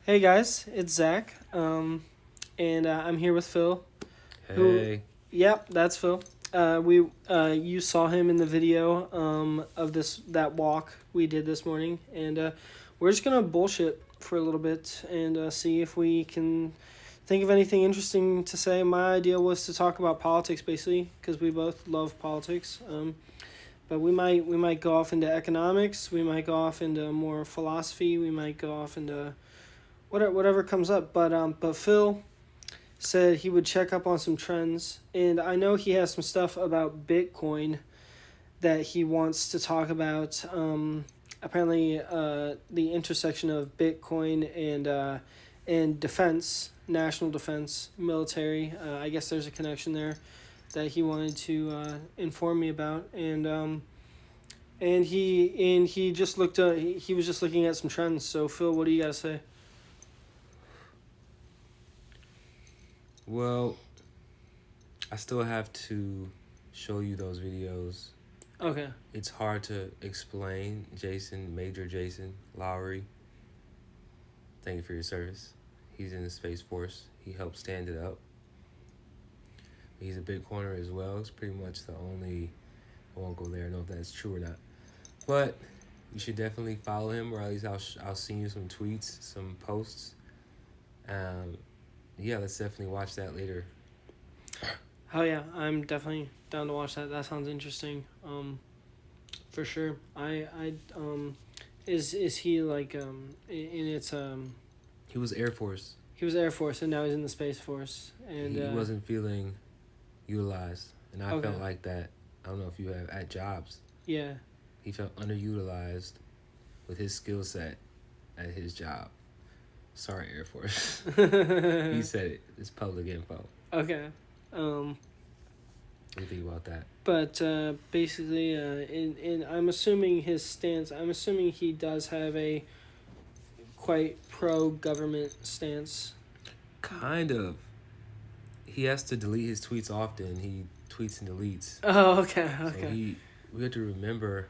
Hey guys, it's Zach, and I'm here with Phil. Who? Hey, Yep, that's Phil. You saw him in the video of that walk we did this morning, and we're just gonna bullshit for a little bit and see if we can think of anything interesting to say. My idea was to talk about politics, basically, because we both love politics. But we might go off into economics. We might go off into more philosophy. We might go off into whatever comes up. But Phil said he would check up on some trends, and I know he has some stuff about Bitcoin that he wants to talk about. Apparently, the intersection of Bitcoin and defense, national defense, military. I guess there's a connection there that he wanted to inform me about, and he just looked. He was just looking at some trends. So Phil, what do you got to say? well, I still have to show you those videos. Okay. It's hard to explain. Major Jason Lowry, thank you for your service. He's in the Space Force. He helped stand it up. He's a Bitcoiner as well. It's pretty much the only. I won't go there. I don't know if that's true or not. But you should definitely follow him, or at least I'll send you some tweets, some posts. Yeah, let's definitely watch that later. Oh yeah, I'm definitely down to watch that. That sounds interesting. For sure. Is he like in its He was Air Force. he was Air Force and now he's in the Space Force and He wasn't feeling utilized, and I okay. felt like that. I don't know if you have at jobs. Yeah. He felt underutilized with his skill set at his job. Sorry, Air Force. He said it. It's public info. Okay. Um. What do you think about that? But basically, in I'm assuming his stance. I'm assuming he does have a quite pro government stance. Kind of. He has to delete his tweets often. He tweets and deletes. Oh, okay. So Okay. we have to remember.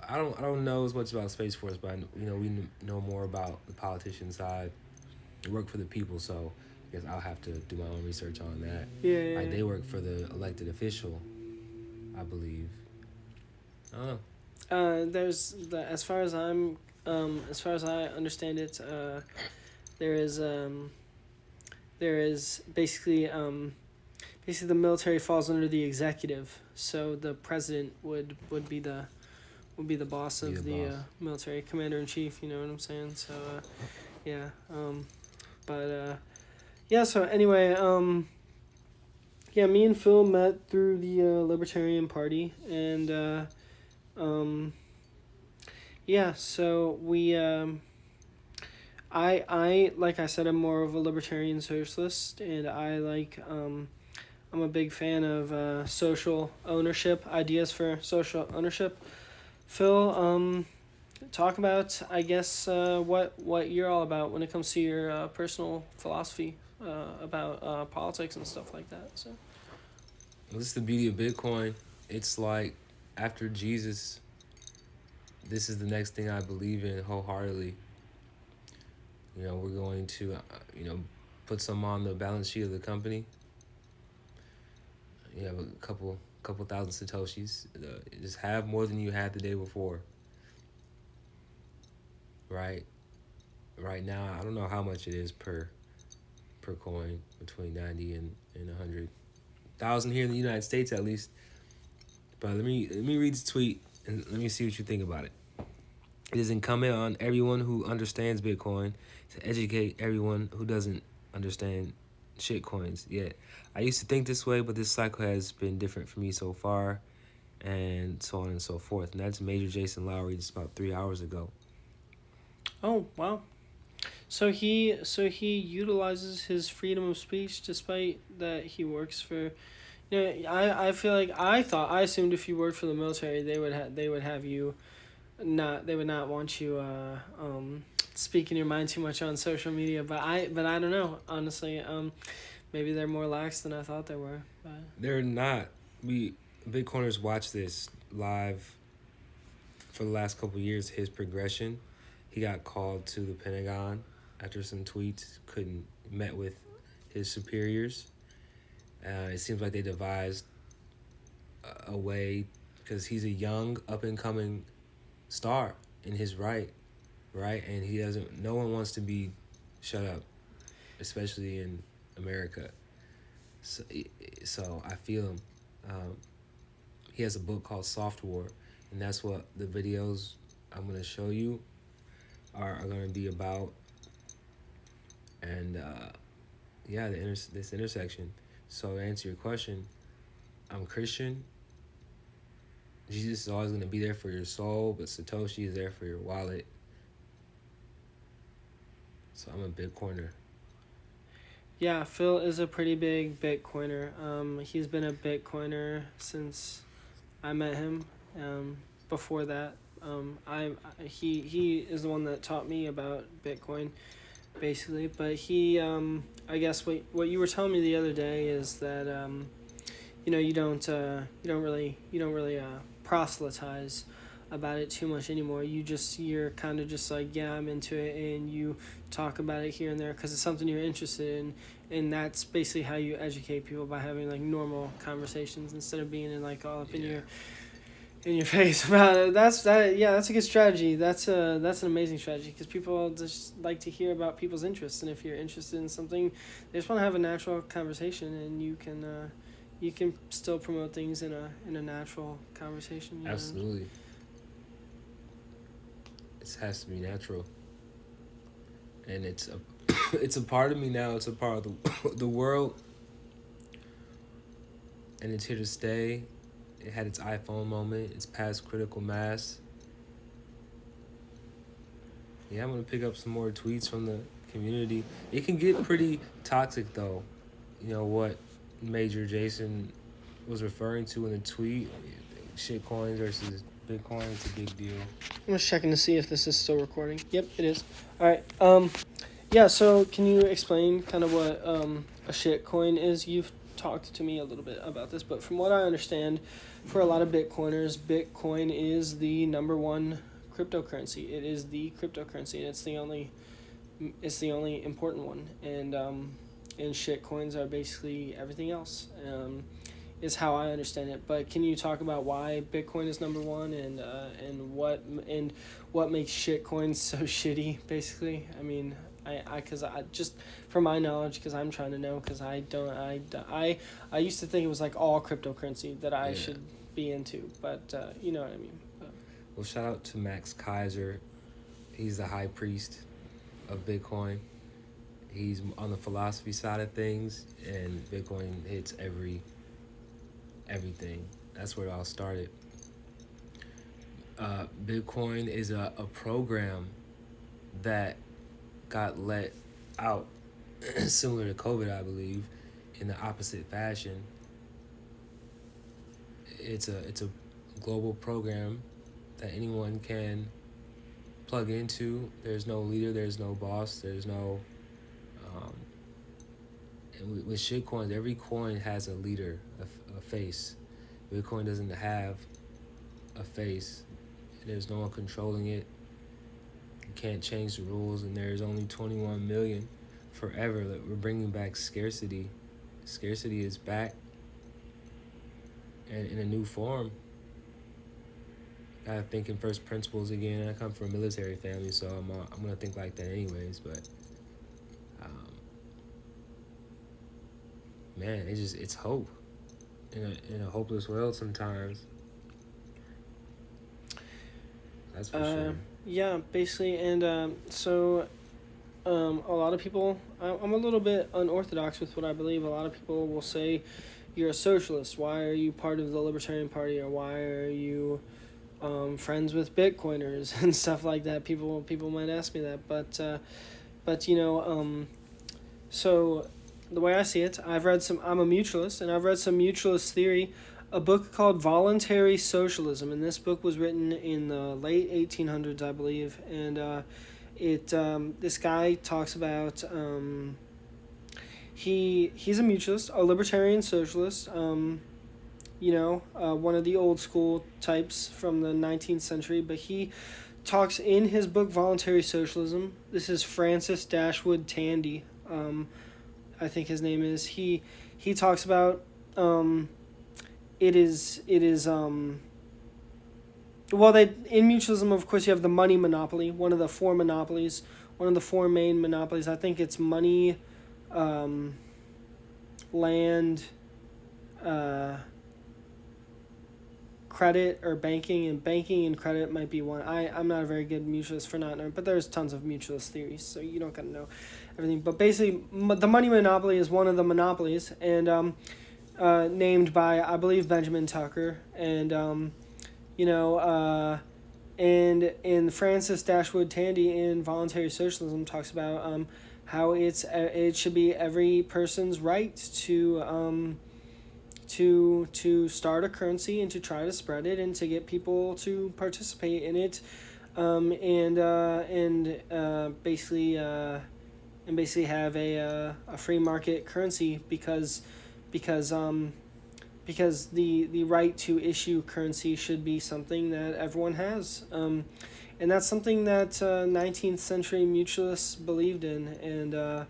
I don't know as much about Space Force, but we know more about the politician side. We work for the people, so I guess I'll have to do my own research on that. Yeah. Yeah, Like yeah. they work for the elected official, I believe. I don't know. There's the as far as I understand it, there is basically the military falls under the executive, so the president would be the boss Be the of the boss. military commander in chief. You know what I'm saying? So yeah, but yeah. So anyway, yeah, me and Phil met through the Libertarian Party, and yeah, so we I like I said, I'm more of a libertarian socialist, and I'm a big fan of social ownership, ideas for social ownership. Phil, talk about, I guess, what you're all about when it comes to your personal philosophy about politics and stuff like that. So. Well, this is the beauty of Bitcoin. It's like after Jesus, this is the next thing I believe in wholeheartedly. We're going to, put some on the balance sheet of the company. You have a couple thousand satoshis. Just have more than you had the day before. Right. Right now, I don't know how much it is per coin, between 90 and 100,000 here in the United States at least. But let me read the tweet and let me see what you think about it. It is incumbent on everyone who understands Bitcoin to educate everyone who doesn't understand shitcoins yet. I used to think this way, but this cycle has been different for me so far, and so on and so forth. And that's Major Jason Lowry just about 3 hours ago. Oh wow. So he utilizes his freedom of speech despite that he works for. I feel like I assumed if you worked for the military they would have you not they would not want you speaking your mind too much on social media, but I don't know, honestly. Maybe they're more lax than I thought they were. But They're not. We Bitcoiners watch this live for the last couple of years. His progression, he got called to the Pentagon after some tweets. Couldn't met with his superiors. It seems like they devised a way, because he's a young up and coming star in his right, and he doesn't. No one wants to be shut up, especially in America. So I feel him. He has a book called Soft War, and that's what the videos I'm gonna show you are gonna be about. And yeah, this intersection. So to answer your question, I'm Christian. Jesus is always gonna be there for your soul, but Satoshi is there for your wallet. So I'm a Bitcoiner. Yeah, Phil is a pretty big Bitcoiner. He's been a Bitcoiner since I met him. Before that, he is the one that taught me about Bitcoin, basically. But he, I guess what you were telling me the other day is that you don't really proselytize about it too much anymore. You're kind of just like, yeah, I'm into it, and you talk about it here and there because it's something you're interested in, and that's basically how you educate people, by having like normal conversations instead of being all up in your face about it. That's a good strategy. That's an amazing strategy, because people just like to hear about people's interests, and if you're interested in something, they just want to have a natural conversation, and you can still promote things in a natural conversation. Absolutely. It has to be natural, and it's a part of me now. It's a part of the world, and it's here to stay. It had its iPhone moment. It's past critical mass. Yeah, I'm gonna pick up some more tweets from the community. It can get pretty toxic though. You know what Major Jason was referring to in the tweet? Shitcoins versus Bitcoin. It's a big deal. I'm just checking to see if this is still recording. Yep, it is. All right. Yeah. So, can you explain kind of what a shitcoin is? You've talked to me a little bit about this, but from what I understand, for a lot of Bitcoiners, Bitcoin is the number one cryptocurrency. It is the cryptocurrency, and it's the only important one. And shitcoins are basically everything else. Is how I understand it. But can you talk about why Bitcoin is number one, and what makes shitcoins so shitty? Basically, I mean, because I just, from my knowledge, because I'm trying to know, because I used to think it was like all cryptocurrency that I should be into, but you know what I mean. Well, shout out to Max Kaiser. He's the high priest of Bitcoin. He's on the philosophy side of things, and Bitcoin hits everything. That's where it all started. Bitcoin is a program that got let out, similar to COVID, I believe, in the opposite fashion. It's a global program that anyone can plug into. There's no leader, there's no boss, there's no and with shitcoins, every coin has a leader, a face. Bitcoin doesn't have a face. There's no one controlling it. You can't change the rules, and there's only 21 million forever. That we're bringing back scarcity. Scarcity is back, and in a new form. I think in first principles again. I come from a military family, so I'm gonna think like that anyways. But man, it's hope in a hopeless world sometimes. That's for sure. Yeah, basically, and so a lot of people, I'm a little bit unorthodox with what I believe. A lot of people will say, you're a socialist. Why are you part of the Libertarian Party, or why are you friends with Bitcoiners and stuff like that? People might ask me that, but so the way I see it, I'm a mutualist, and I've read some mutualist theory, a book called Voluntary Socialism, and this book was written in the late 1800s, I believe, and this guy talks about, he's a mutualist, a libertarian socialist, one of the old school types from the 19th century, but he talks in his book Voluntary Socialism. This is Francis Dashwood Tandy. I think his name is. He talks about it is well, they in mutualism, of course, you have the money monopoly, one of the four monopolies, one of the four main monopolies. I think it's money, land, credit, or banking, and banking and credit might be one. I'm not a very good mutualist for not knowing, but there's tons of mutualist theories, so you don't gotta know everything. But basically, the money monopoly is one of the monopolies, and named by, I believe, Benjamin Tucker, and and in Francis Dashwood Tandy in Voluntary Socialism talks about how it should be every person's right to start a currency and to try to spread it and to get people to participate in it, and basically have a free market currency because the right to issue currency should be something that everyone has, and that's something that 19th century mutualists believed in, and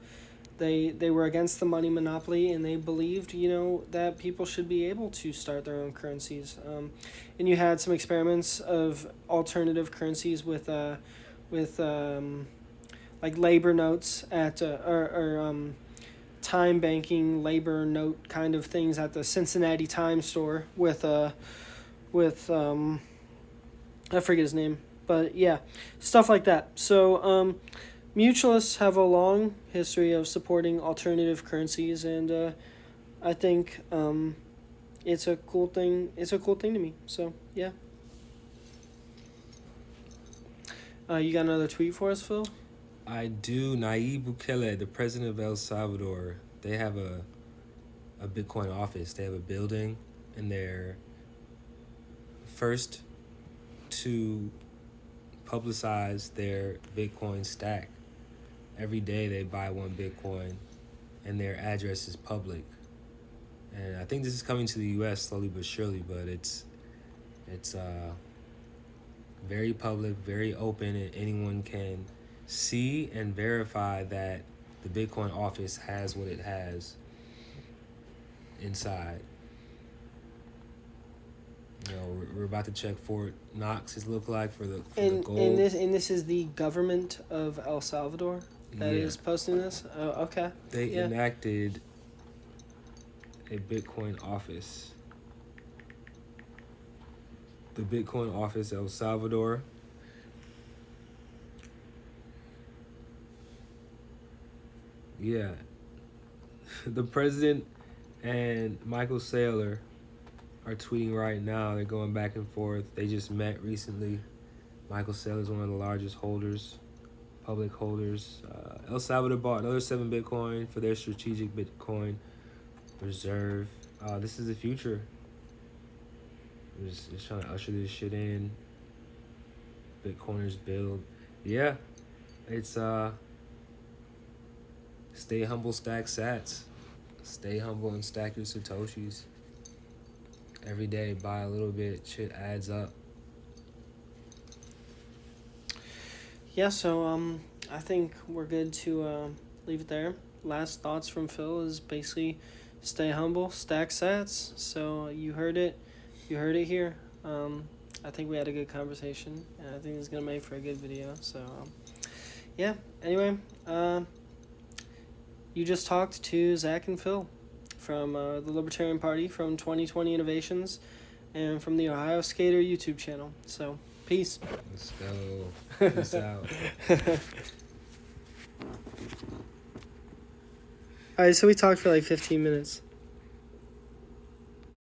they were against the money monopoly, and they believed, that people should be able to start their own currencies, and you had some experiments of alternative currencies with like labor notes at or time banking labor note kind of things at the Cincinnati Times store with I forget his name, but yeah, stuff like that. So mutualists have a long history of supporting alternative currencies, and I think it's a cool thing. It's a cool thing to me. So yeah. You got another tweet for us, Phil? I do. Nayib Bukele, the president of El Salvador, they have a Bitcoin office. They have a building, and they're first to publicize their Bitcoin stack. Every day they buy one Bitcoin, and their address is public. And I think this is coming to the U.S. slowly but surely, but it's very public, very open, and anyone can see and verify that the Bitcoin office has what it has inside. We're about to check Fort Knox's look like for the gold. And this is the government of El Salvador that is posting this. Oh, okay. They enacted a Bitcoin office. The Bitcoin office El Salvador. Yeah. The president and Michael Saylor are tweeting right now. They're going back and forth. They just met recently. Michael Saylor is one of the largest public holders. El Salvador bought another 7 Bitcoin for their strategic Bitcoin reserve. This is the future. Just trying to usher this shit in. Bitcoiners build. Yeah. It's stay humble, stack sats. Stay humble and stack your Satoshis. Every day, buy a little bit. Shit adds up. Yeah, so I think we're good to leave it there. Last thoughts from Phil is basically stay humble, stack sats. So you heard it here. I think we had a good conversation, and I think it's gonna make for a good video. So yeah. Anyway, you just talked to Zach and Phil from the Libertarian Party, from 2020 Innovations, and from the Ohio Skater YouTube channel. So, peace. Let's go. Peace out. Alright, so we talked for like 15 minutes.